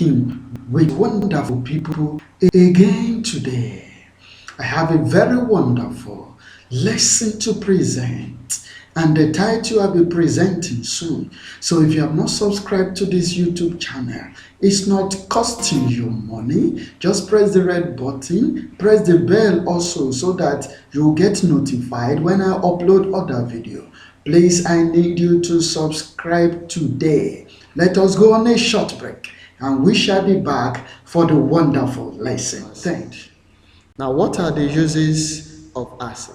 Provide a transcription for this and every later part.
With wonderful people again today. I have a very wonderful lesson to present, and the title I'll be presenting soon. So if you have not subscribed to this YouTube channel, it's not costing you money. Just press the red button, press the bell also, so that you'll get notified when I upload other video. Please, I need you to subscribe today. Let us go on a short break, and we shall be back for the wonderful lesson. Thanks. Now, what are the uses of acid?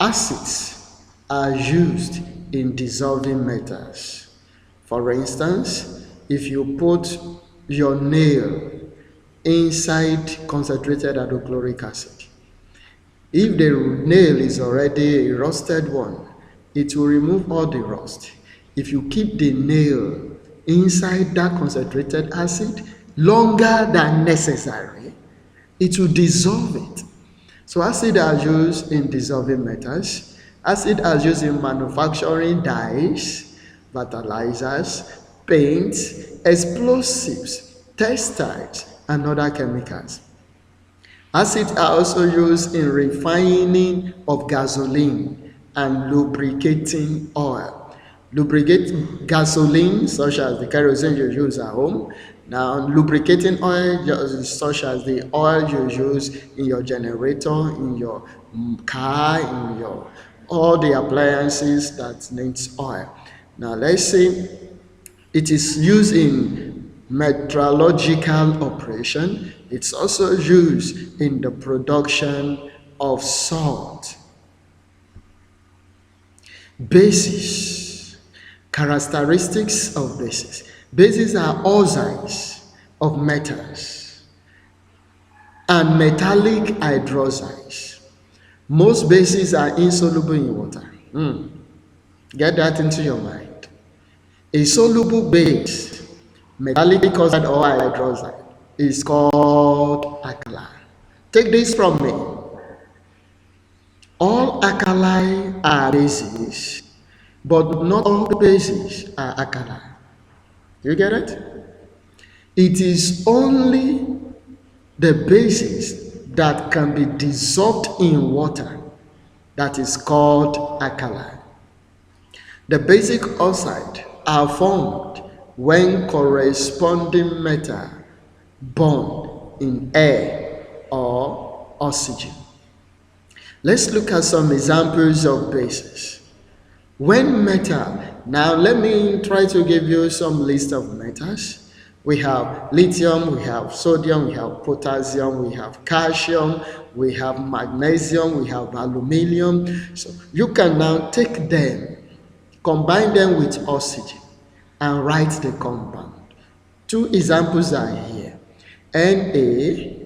Acids are used in dissolving metals. For instance, if you put your nail inside concentrated hydrochloric acid, if the nail is already a rusted one, it will remove all the rust. If you keep the nail inside that concentrated acid longer than necessary, it will dissolve it. So acid are used in dissolving metals. Acid are used in manufacturing dyes, fertilizers, paints, explosives, textiles, and other chemicals. Acids are also used in refining of gasoline and lubricating oil. Lubricate gasoline, such as the kerosene you use at home. Now, lubricating oil, such as the oil you use in your generator, in your car, in your all the appliances that needs oil. Now, let's say it is used in metrological operation. It's also used in the production of salt. Bases. Characteristics of bases. Bases are oxides of metals and metallic hydroxides. Most bases are insoluble in water. Get that into your mind. A soluble base, metallic oxide or hydroxide, is called alkali. Take this from me. All alkali are bases, but not all bases are alkali. You get it? It is only the bases that can be dissolved in water that is called alkali. The basic oxide are formed when corresponding metal bond in air or oxygen. Let's look at some examples of bases. When metal, now let me try to give you some list of metals. We have lithium, we have sodium, we have potassium, we have calcium, we have magnesium, we have aluminum. So you can now take them, combine them with oxygen, and write the compound. Two examples are here. Na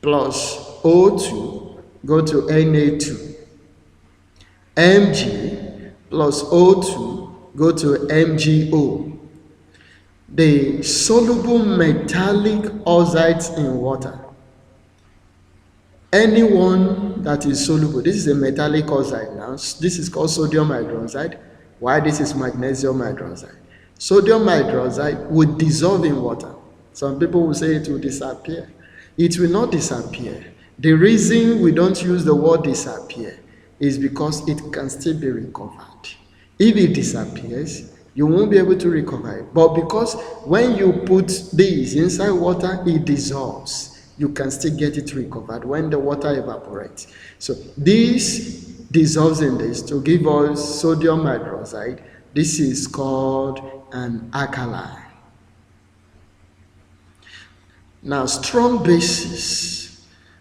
plus O2 go to Na2. Mg plus O2 go to MgO. The soluble metallic oxides in water. Anyone that is soluble, this is a metallic oxide now. This is called sodium hydroxide, while this is magnesium hydroxide. Sodium hydroxide would dissolve in water. Some people will say it will disappear. It will not disappear. The reason we don't use the word disappear is because it can still be recovered. If it disappears, you won't be able to recover it. But because when you put this inside water, it dissolves, you can still get it recovered when the water evaporates. So this dissolves in this to give us sodium hydroxide. This is called an alkali. Now, strong bases.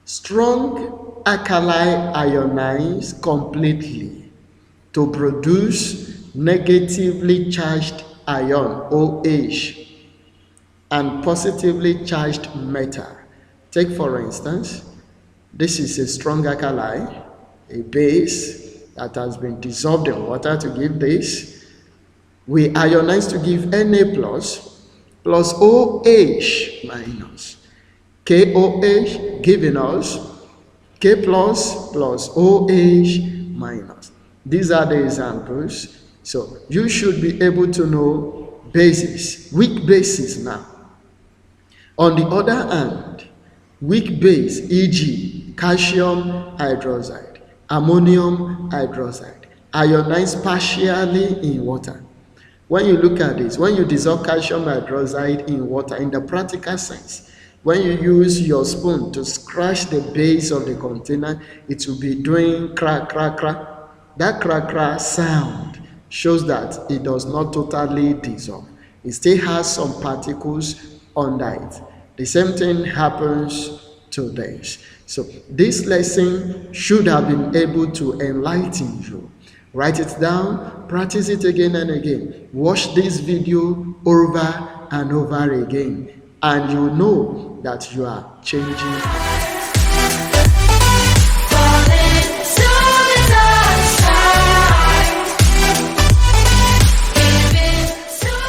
Strong alkali ionize completely to produce negatively charged ion, OH, and positively charged metal. Take for instance, this is a strong alkali, a base that has been dissolved in water to give this. We ionize to give Na plus OH minus. KOH giving us K plus OH minus. These are the examples. So you should be able to know bases, weak bases now. On the other hand, weak base, e.g., calcium hydroxide, ammonium hydroxide, ionize partially in water. When you look at this, when you dissolve calcium hydroxide in water, in the practical sense, when you use your spoon to scratch the base of the container, it will be doing crack, crack, crack. That crack, crack sound shows that it does not totally dissolve. It still has some particles under it. The same thing happens to this. So this lesson should have been able to enlighten you. Write it down, practice it again and again. Watch this video over and over again, and you know that you are changing.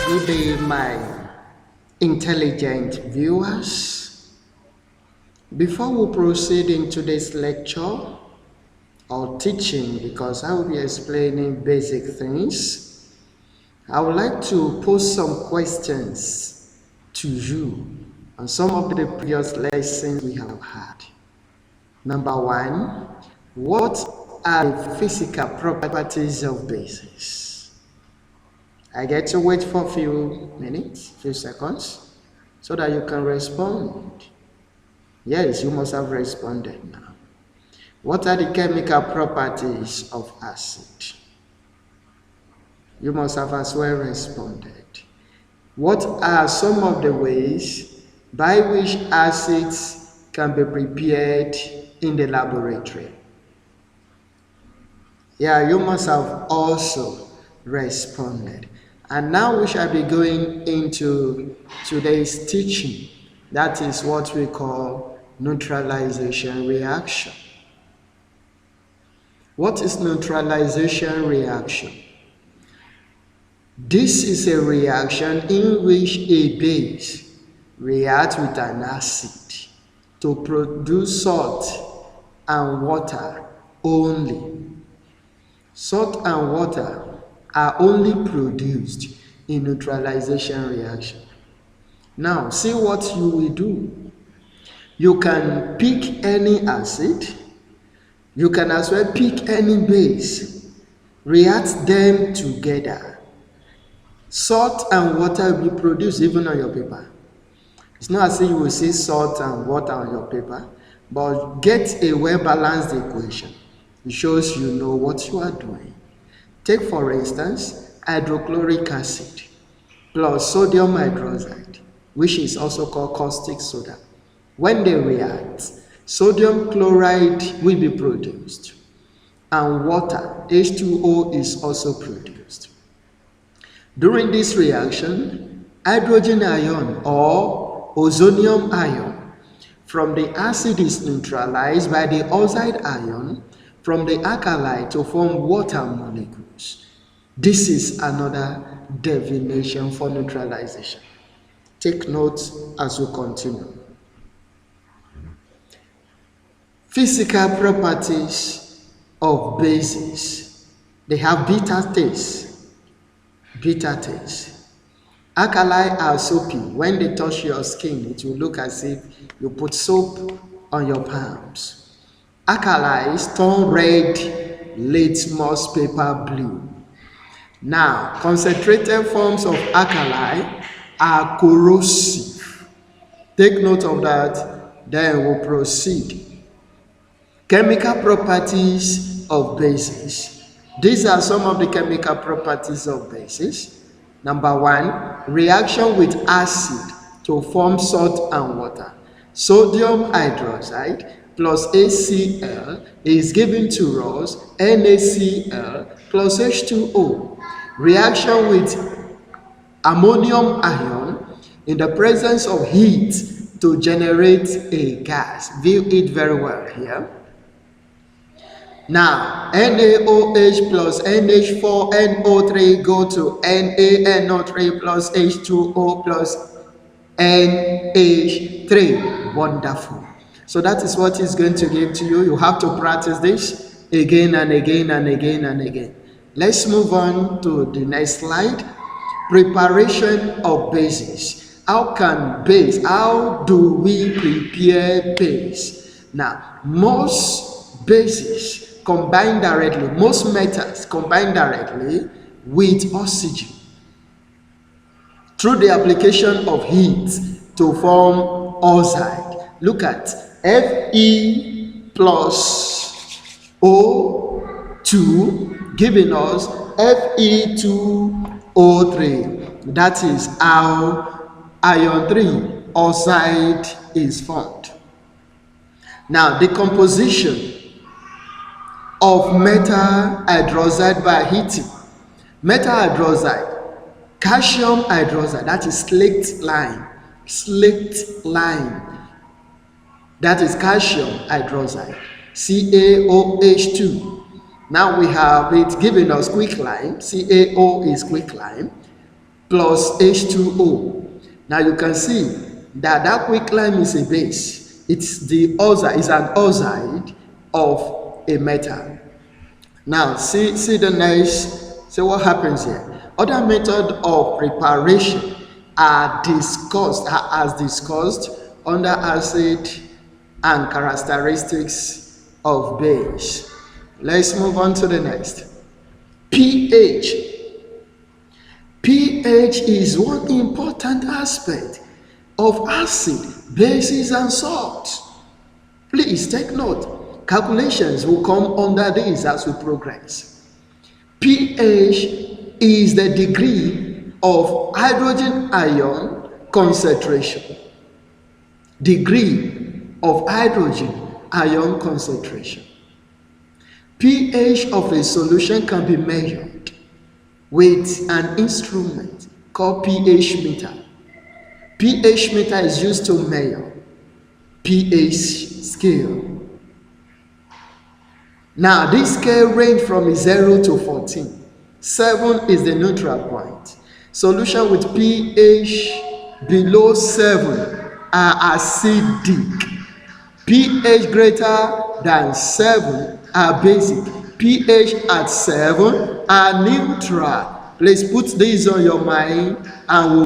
Good day, my intelligent viewers. Before we proceed into this lecture or teaching, because I will be explaining basic things, I would like to pose some questions to you on some of the previous lessons we have had. Number one, what are the physical properties of bases? I get to wait for a few minutes, few seconds, so that you can respond. Yes, you must have responded now. What are the chemical properties of acid? You must have as well responded. What are some of the ways by which acids can be prepared in the laboratory? Yeah, you must have also responded. And now we shall be going into today's teaching. That is what we call neutralization reaction. What is neutralization reaction? This is a reaction in which a base reacts with an acid to produce salt and water only. Salt and water are only produced in neutralization reaction. Now, see what you will do. You can pick any acid. You can as well pick any base, react them together. Salt and water will be produced even on your paper. It's not as if you will see salt and water on your paper, but get a well-balanced equation. It shows you know what you are doing. Take for instance, hydrochloric acid plus sodium hydroxide, which is also called caustic soda. When they react, sodium chloride will be produced, and water, H2O, is also produced. During this reaction, hydrogen ion or ozonium ion from the acid is neutralized by the oxide ion from the alkali to form water molecules. This is another definition for neutralization. Take note as we continue. Physical properties of bases. They have bitter taste. Bitter taste. Alkali are soapy. When they touch your skin, it will look as if you put soap on your palms. Alkalis turn red, litmus paper blue. Now, concentrated forms of alkali are corrosive. Take note of that, then we'll proceed. Chemical properties of bases. These are some of the chemical properties of bases. Number one, reaction with acid to form salt and water. Sodium hydroxide plus HCl is given to us NaCl plus H2O. Reaction with ammonium ion in the presence of heat to generate a gas. View it very well here. Now, NaOH plus NH4NO3 go to NaNO3 plus H2O plus NH3. Wonderful. So that is what it's going to give to you. You have to practice this again and again and again and again. Let's move on to the next slide. Preparation of bases. How do we prepare base? Now, most bases combine directly, most metals combine directly with oxygen through the application of heat to form oxide. Look at Fe plus O2 giving us Fe2O3. That is how iron 3 oxide is formed. Now, the composition of metal hydroxide by heating. Metal hydroxide, calcium hydroxide, that is slaked lime, that is calcium hydroxide, CaOH2. Now we have it giving us quicklime, CaO is quicklime, plus H2O. Now you can see that quicklime is a base. It's an oxide of a metal. Now see the next, see what happens here. Other methods of preparation are discussed under acid and characteristics of base. Let's move on to the next. pH. pH is one important aspect of acid, bases, and salts. Please take note. Calculations will come under this as we progress. pH is the degree of hydrogen ion concentration. Degree of hydrogen ion concentration. pH of a solution can be measured with an instrument called pH meter. pH meter is used to measure pH scale. Now, this scale range from 0 to 14. 7 is the neutral point. Solution with pH below 7 are acidic. pH greater than 7 are basic. pH at 7 are neutral. Please put this on your mind and we'll